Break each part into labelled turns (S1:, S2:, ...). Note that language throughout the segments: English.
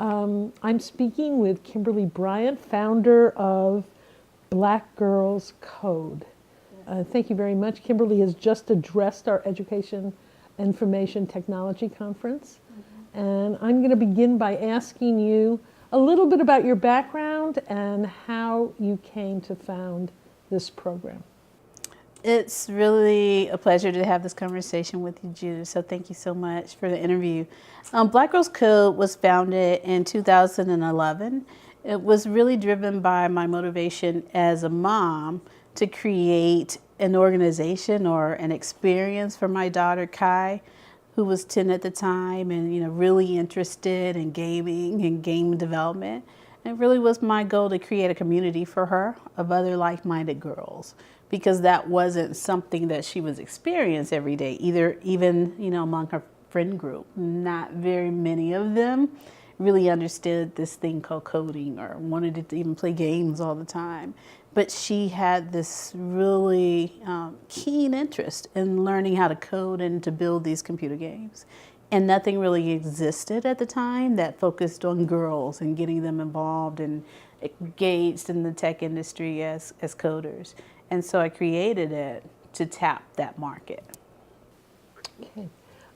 S1: I'm speaking with Kimberly Bryant, founder of Black Girls Code. Thank you very much. Kimberly has just addressed our Education Information Technology Conference. And I'm going to begin by asking you a little bit about your background and how you came to found this program.
S2: It's really a pleasure to have this conversation with you, Judith. So thank you so much for the interview. Black Girls Code was founded in 2011. It was really driven by my motivation as a mom to create an organization or an experience for my daughter, Kai, who was 10 at the time and really interested in gaming and game development. It really was my goal to create a community for her of other like-minded girls, because that wasn't something that she was experiencing every day, even among her friend group. Not very many of them really understood this thing called coding or wanted to even play games all the time. But she had this really keen interest in learning how to code and to build these computer games. And nothing really existed at the time that focused on girls and getting them involved and engaged in the tech industry as coders. And so I created it to tap that market.
S1: Okay.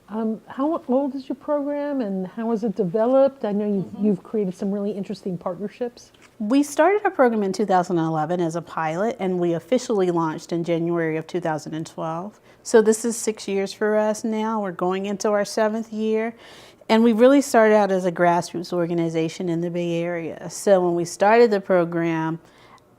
S1: How old is your program and how was it developed? I know you've created some really interesting partnerships.
S2: We started our program in 2011 as a pilot, and we officially launched in January of 2012. So this is 6 years for us now. We're going into our 7th year. And we really started out as a grassroots organization in the Bay Area. So when we started the program,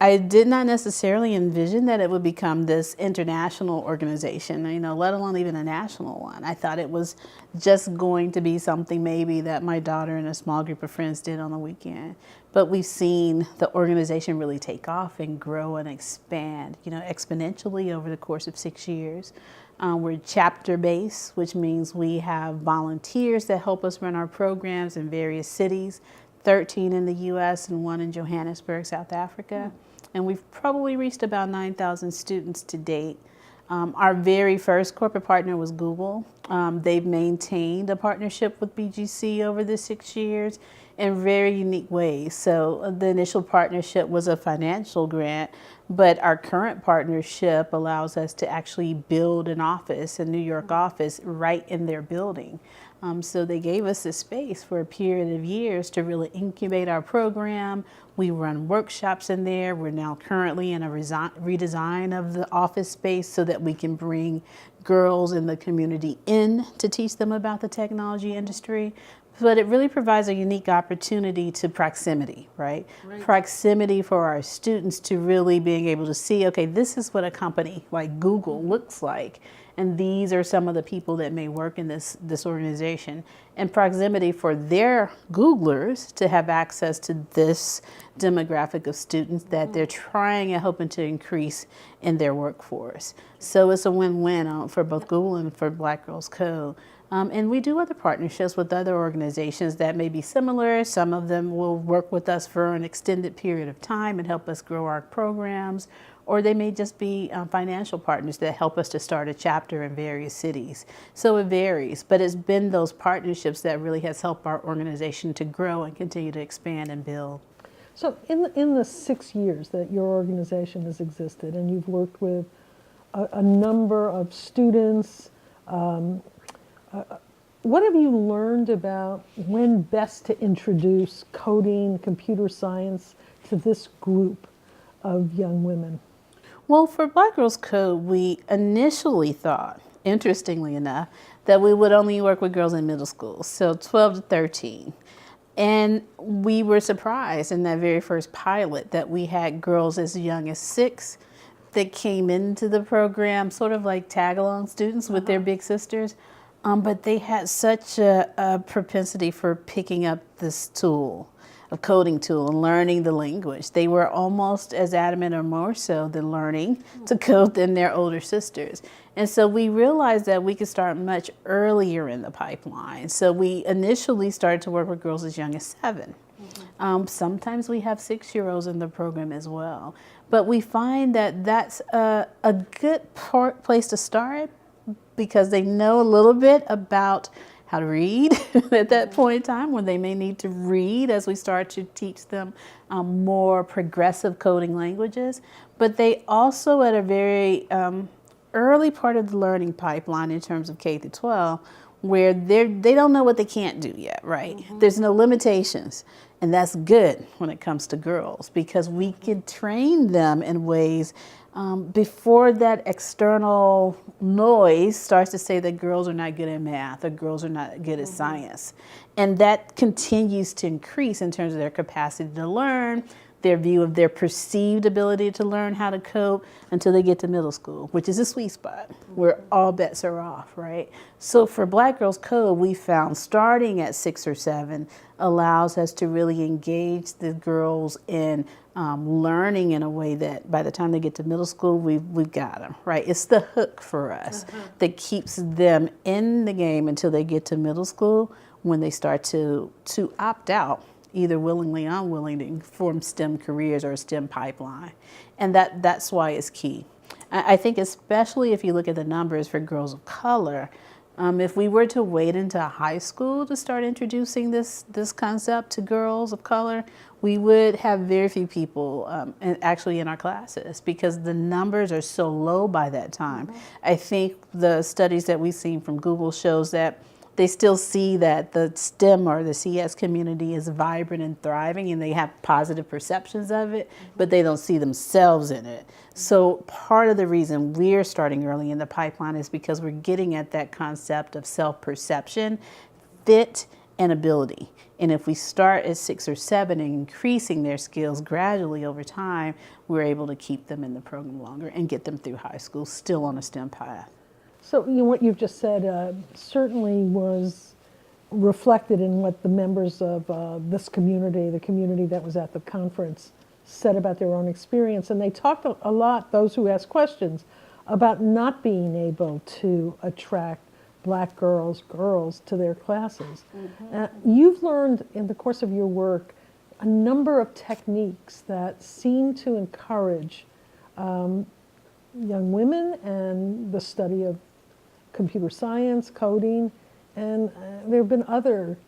S2: I did not necessarily envision that it would become this international organization, let alone even a national one. I thought it was just going to be something maybe that my daughter and a small group of friends did on the weekend. But we've seen the organization really take off and grow and expand, exponentially over the course of 6 years. We're chapter-based, which means we have volunteers that help us run our programs in various cities, 13 in the U.S. and 1 in Johannesburg, South Africa. And we've probably reached about 9,000 students to date. Our very first corporate partner was Google. They've maintained a partnership with BGC over the 6 years in very unique ways. So the initial partnership was a financial grant, but our current partnership allows us to actually build an office, a New York office, right in their building. So they gave us a space for a period of years to really incubate our program. We run workshops in there. We're now currently in a redesign of the office space so that we can bring girls in the community in to teach them about the technology industry. But it really provides a unique opportunity to proximity, right? Proximity for our students to really being able to see, okay, this is what a company like Google looks like. And these are some of the people that may work in this organization. And proximity for their Googlers to have access to this demographic of students that they're trying and hoping to increase in their workforce. So it's a win-win for both Google and for Black Girls Code. And we do other partnerships with other organizations that may be similar. Some of them will work with us for an extended period of time and help us grow our programs, or they may just be financial partners that help us to start a chapter in various cities. So it varies, but it's been those partnerships that really has helped our organization to grow and continue to expand and build.
S1: So in the 6 years that your organization has existed and you've worked with a number of students, what have you learned about when best to introduce coding, computer science to this group of young women?
S2: Well, for Black Girls Code, we initially thought, interestingly enough, that we would only work with girls in middle school, so 12 to 13. And we were surprised in that very first pilot that we had girls as young as 6 that came into the program, sort of like tag-along students with their big sisters. But they had such a propensity for picking up this tool, a coding tool, and learning the language. They were almost as adamant or more so than learning to code than their older sisters. And so we realized that we could start much earlier in the pipeline. So we initially started to work with girls as young as 7. Sometimes we have 6-year-olds in the program as well. But we find that that's a good place to start because they know a little bit about how to read at that point in time when they may need to read as we start to teach them more progressive coding languages. But they also, at a very early part of the learning pipeline in terms of K through 12, where they don't know what they can't do yet, right? There's no limitations. And that's good when it comes to girls, because we can train them in ways before that external noise starts to say that girls are not good at math or girls are not good at science. And that continues to increase in terms of their capacity to learn, their view of their perceived ability to learn how to code until they get to middle school, which is a sweet spot where all bets are off, right? So for Black Girls Code, we found starting at 6 or 7 allows us to really engage the girls in learning in a way that by the time they get to middle school, we've got them, right? It's the hook for us that keeps them in the game until they get to middle school, when they start to opt out, either willingly or unwilling, to form STEM careers or a STEM pipeline. And that's why it's key. I think especially if you look at the numbers for girls of color, if we were to wait into high school to start introducing this concept to girls of color, we would have very few people actually in our classes, because the numbers are so low by that time. I think the studies that we've seen from Google shows that they still see that the STEM or the CS community is vibrant and thriving, and they have positive perceptions of it, but they don't see themselves in it. So part of the reason we're starting early in the pipeline is because we're getting at that concept of self-perception, fit, and ability. And if we start at 6 or 7 and increasing their skills gradually over time, we're able to keep them in the program longer and get them through high school still on a STEM path.
S1: So what you've just said certainly was reflected in what the members of this community, the community that was at the conference, said about their own experience. And they talked a lot, those who asked questions, about not being able to attract Black girls to their classes. You've learned in the course of your work a number of techniques that seem to encourage young women and the study of computer science, coding, and there have been other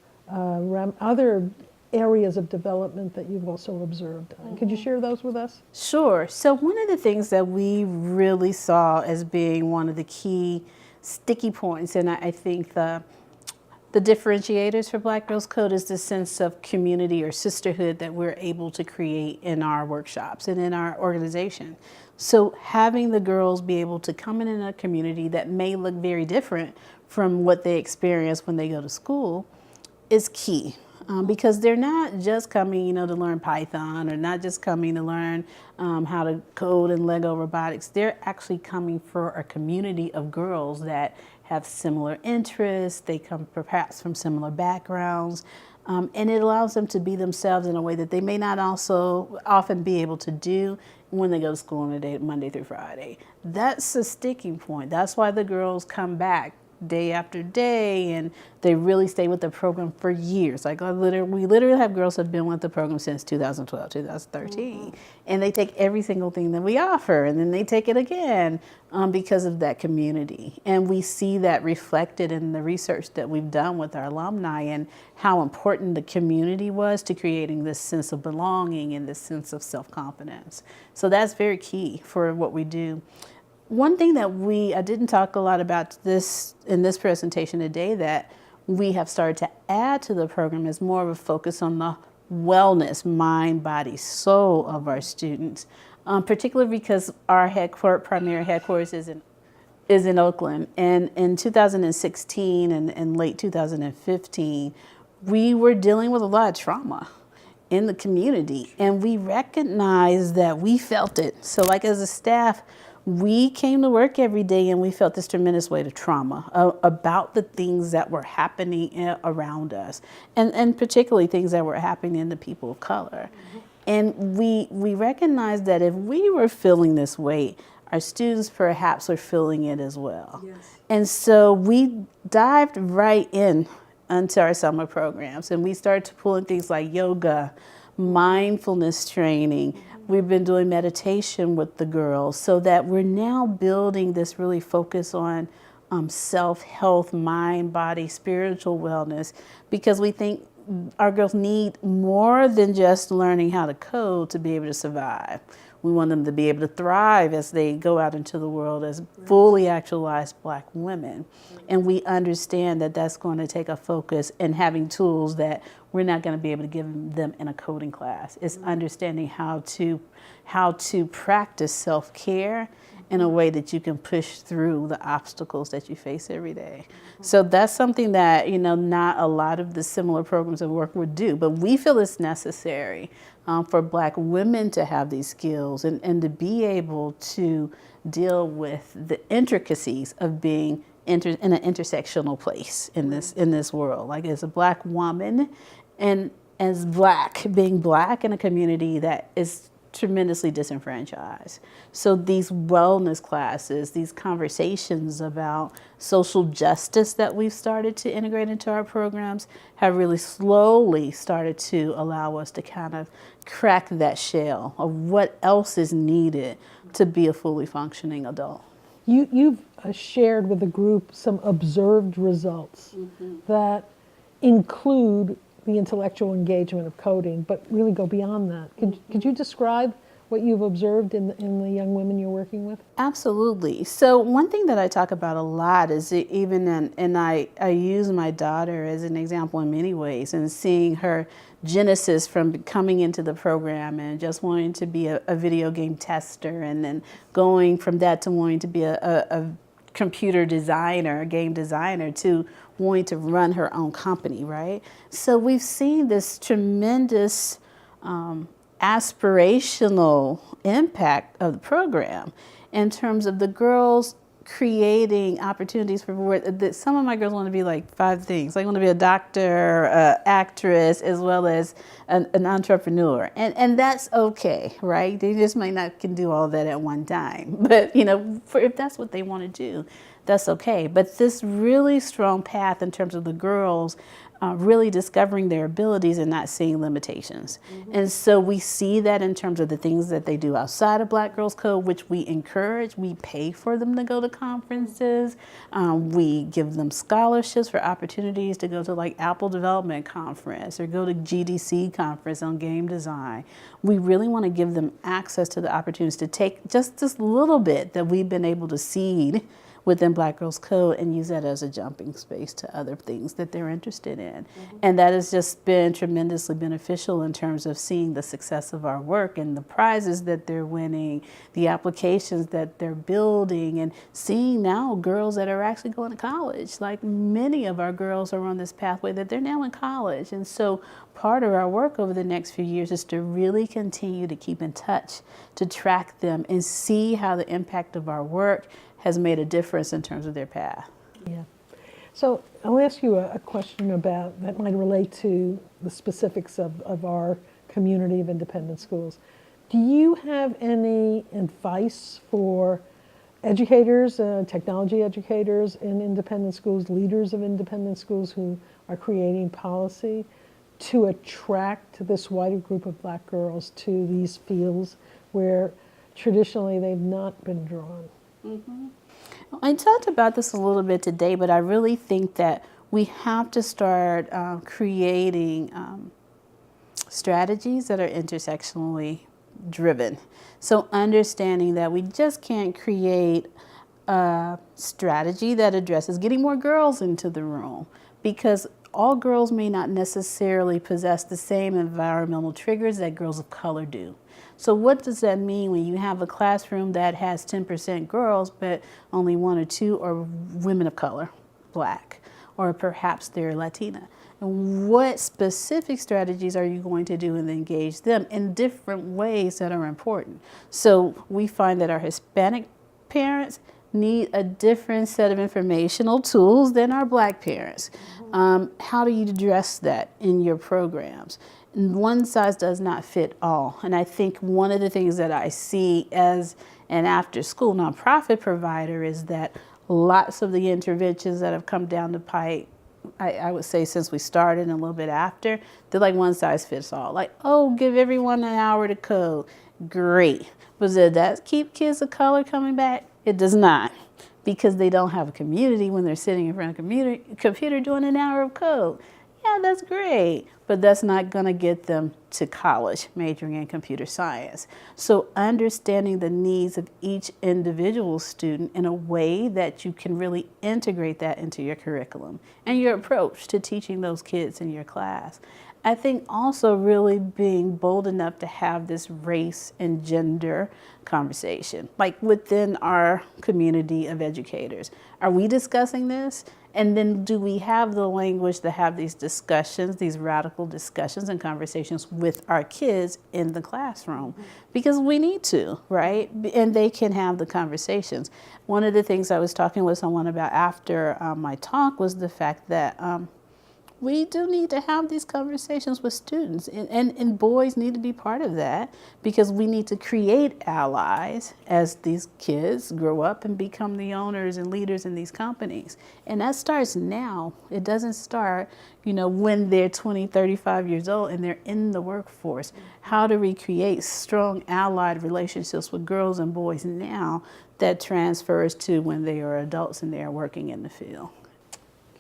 S1: areas of development that you've also observed. Could you share those with us?
S2: Sure. So one of the things that we really saw as being one of the key sticky points, and I think the differentiators for Black Girls Code, is the sense of community or sisterhood that we're able to create in our workshops and in our organization. So having the girls be able to come in a community that may look very different from what they experience when they go to school is key. Because they're not just coming, to learn Python, or not just coming to learn how to code and Lego robotics. They're actually coming for a community of girls that have similar interests. They come perhaps from similar backgrounds. And it allows them to be themselves in a way that they may not also often be able to do when they go to school on a day, Monday through Friday. That's a sticking point. That's why the girls come back day after day, and they really stay with the program for years. Like we literally have girls who have been with the program since 2012, 2013, and they take every single thing that we offer, and then they take it again because of that community. And we see that reflected in the research that we've done with our alumni and how important the community was to creating this sense of belonging and this sense of self-confidence. So that's very key for what we do. One thing that I didn't talk a lot about this in this presentation today that we have started to add to the program is more of a focus on the wellness, mind, body, soul of our students, particularly because our primary headquarters is in Oakland. And in 2016 and late 2015, we were dealing with a lot of trauma in the community, and we recognized that we felt it. So like as a staff, we came to work every day and we felt this tremendous weight of trauma about the things that were happening around us, and particularly things that were happening in the people of color. And we recognized that if we were feeling this weight, our students perhaps were feeling it as well. Yes. And so we dived right in into our summer programs, and we started to pull in things like yoga, mindfulness training. We've been doing meditation with the girls, so that we're now building this really focus on self-health, mind, body, spiritual wellness, because we think our girls need more than just learning how to code to be able to survive. We want them to be able to thrive as they go out into the world as fully actualized Black women. And we understand that that's going to take a focus in having tools that we're not going to be able to give them in a coding class. It's understanding how to practice self-care in a way that you can push through the obstacles that you face every day. So that's something that, not a lot of the similar programs of work would do, but we feel it's necessary for Black women to have these skills and to be able to deal with the intricacies of being in an intersectional place in this world. Like, as a Black woman and as being Black in a community that is tremendously disenfranchised. So these wellness classes, these conversations about social justice that we've started to integrate into our programs have really slowly started to allow us to kind of crack that shell of what else is needed to be a fully functioning adult.
S1: You've shared with the group some observed results that include the intellectual engagement of coding, but really go beyond that. Could you describe what you've observed in the young women you're working with?
S2: Absolutely. So one thing that I talk about a lot is and I use my daughter as an example in many ways, and seeing her genesis from coming into the program and just wanting to be a video game tester, and then going from that to wanting to be a computer designer, a game designer, to wanting to run her own company, right? So we've seen this tremendous aspirational impact of the program in terms of the girls creating opportunities for work. Some of my girls want to be like 5 things. They want to be a doctor, actress, as well as an entrepreneur. And that's okay, right? They just might not can do all that at one time. But, if that's what they want to do, that's okay. But this really strong path in terms of the girls really discovering their abilities and not seeing limitations. And so we see that in terms of the things that they do outside of Black Girls Code, which we encourage. We pay for them to go to conferences. We give them scholarships for opportunities to go to like Apple Development Conference or go to GDC Conference on game design. We really want to give them access to the opportunities to take just this little bit that we've been able to seed within Black Girls Code and use that as a jumping space to other things that they're interested in. And that has just been tremendously beneficial in terms of seeing the success of our work and the prizes that they're winning, the applications that they're building, and seeing now girls that are actually going to college. Like, many of our girls are on this pathway that they're now in college. And so part of our work over the next few years is to really continue to keep in touch, to track them and see how the impact of our work has made a difference in terms of their path.
S1: Yeah. So I'll ask you a question that might relate to the specifics of our community of independent schools. Do you have any advice for educators, technology educators in independent schools, leaders of independent schools who are creating policy to attract this wider group of Black girls to these fields where traditionally they've not been drawn?
S2: I talked about this a little bit today, but I really think that we have to start creating strategies that are intersectionally driven. So understanding that we just can't create a strategy that addresses getting more girls into the room, because all girls may not necessarily possess the same environmental triggers that girls of color do. So what does that mean when you have a classroom that has 10% girls, but only 1 or 2 are women of color, Black, or perhaps they're Latina? And what specific strategies are you going to do and engage them in different ways that are important? So we find that our Hispanic parents need a different set of informational tools than our Black parents. How do you address that in your programs? One size does not fit all. And I think one of the things that I see as an after-school nonprofit provider is that lots of the interventions that have come down the pipe, I would say since we started and a little bit after, they're like one size fits all. Like, oh, give everyone an hour to code. Great. But does that keep kids of color coming back? It does not. because they don't have a community when they're sitting in front of a computer doing an hour of code. Yeah, that's great, but that's not going to get them to college majoring in computer science. So understanding the needs of each individual student in a way that you can really integrate that into your curriculum and your approach to teaching those kids in your class. I think also really being bold enough to have this race and gender conversation, like within our community of educators. Are we discussing this? And then do we have the language to have these discussions, these radical discussions and conversations with our kids in the classroom? Because we need to, right? And they can have the conversations. One of the things I was talking with someone about after my talk was the fact that we do need to have these conversations with students, and boys need to be part of that, because we need to create allies as these kids grow up and become the owners and leaders in these companies. And that starts now. It doesn't start, when they're 20, 35 years old and they're in the workforce. How do we create strong allied relationships with girls and boys now that transfers to when they are adults and they are working in the field?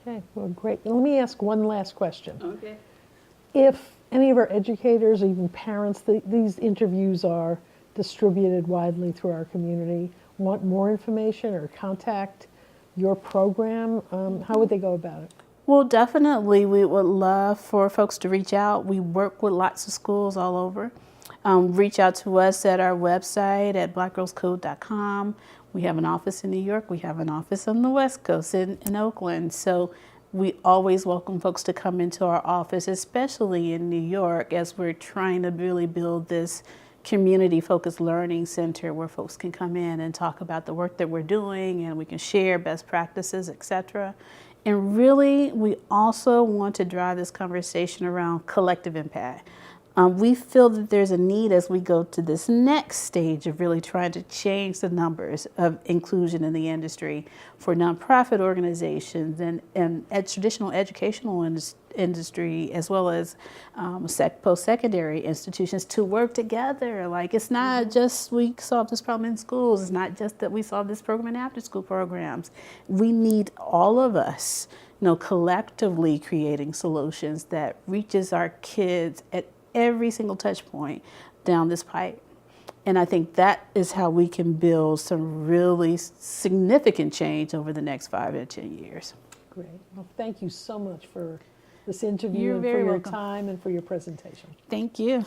S1: Okay, well, great. Let me ask one last question.
S2: Okay.
S1: If any of our educators or even parents, these interviews are distributed widely through our community, want more information or contact your program, how would they go about it?
S2: Well, definitely, we would love for folks to reach out. We work with lots of schools all over. Reach out to us at our website at blackgirlscode.com. We have an office in New York. We have an office on the West Coast in Oakland. So we always welcome folks to come into our office, especially in New York, as we're trying to really build this community-focused learning center where folks can come in and talk about the work that we're doing, and we can share best practices, etc. And really, we also want to drive this conversation around collective impact. We feel that there's a need as we go to this next stage of really trying to change the numbers of inclusion in the industry for nonprofit organizations and traditional educational industry, as well as post-secondary institutions, to work together. Like, it's not just we solve this problem in schools. It's not just that we solve this program in after-school programs. We need all of us, collectively creating solutions that reaches our kids at every single touch point down this pipe. And I think that is how we can build some really significant change over the next 5 to 10 years.
S1: Great. Well, thank you so much for this interview.
S2: You're
S1: and
S2: very
S1: for your
S2: welcome.
S1: time and for your presentation.
S2: Thank you.